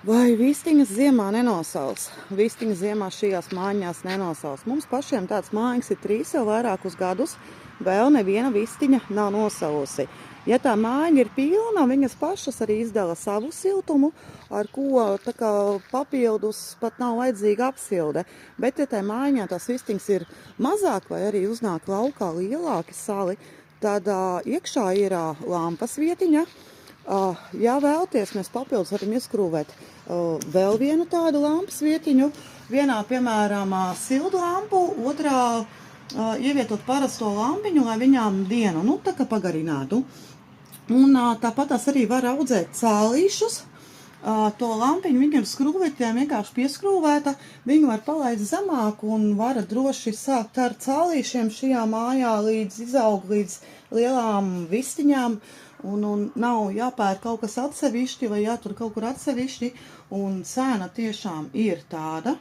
Vai vistiņas ziemā nenosals? Vistiņas ziemā šajās mājiņās nenosals. Mums pašiem tāds mājiņas ir 3 jau vairākus gadus, vēl neviena vistiņa nav nosalusi. Ja tā mājiņa ir pilna, viņas pašas arī izdala savu siltumu, ar ko tā kā papildus pat nav vajadzīga apsilde. Bet, ja tā mājiņā tās vistiņas ir mazāk vai arī uznāk laukā lielāki sali, tad iekšā ir lampas vietiņa. Ja vēlties, mēs papildus varam ieskrūvēt vēl vienu tādu lampas vietiņu. Vienā, piemēram, sildu lampu, otrā ievietot parasto lampiņu, lai viņām dienu, tā kā pagarinātu. Un tāpat tās arī var audzēt cālīšus. To lampiņu viņa ir skrūvētiem vienkārši pieskrūvēta. Viņu var palaist zemāk un var droši sākt ar cālīšiem šajā mājā līdz izaug līdz lielām vistiņām. Un nav jāpēr kaut kas atsevišķi vai jātur kaut kur atsevišķi. Un cena tiešām ir tāda.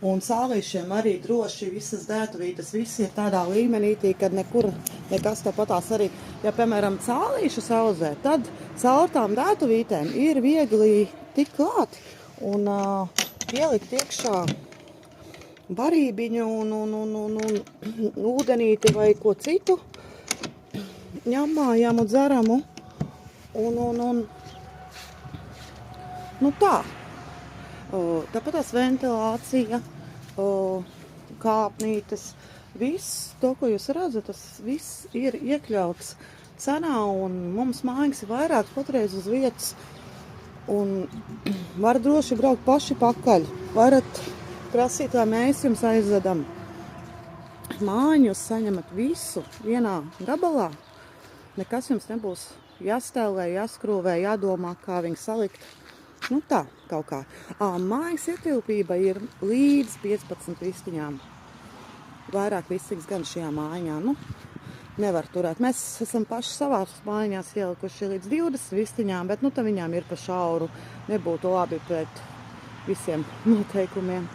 Un cālīšiem arī droši visas dētuvītes, visi ir tādā līmenītī, kad nekur nekas tāpatās arī. Ja, piemēram, cālīšus audzē, tad caur tām dētuvītēm ir viegli tikt klāt un pielikt iekšā barībiņu un ūdenīti vai ko citu. Ņemājām un dzeramu. Tā. Tāpat tās ventilācija, kāpnītes, viss to, ko jūs redzat, tas viss ir iekļauts cenā, un mums mājiņas ir vairāk patreiz uz vietas, un var droši braukt paši pakaļ. Varat prasīt, lai mēs jums aizvedam. Mājiņu jūs saņemat visu vienā gabalā. Nekas jums nebūs jāstēlē, jāskrūvē, jādomā, kā viņu salikt. Tā, kaut kā. Mājas ietilpība ir līdz 15 vistiņām. Vairāk vistiņas gan šajā mājiņā, nevar turēt. Mēs esam paši savās mājiņās ielikuši līdz 20 vistiņām, bet, tad viņām ir pa šauru. Nebūtu labi pret visiem noteikumiem.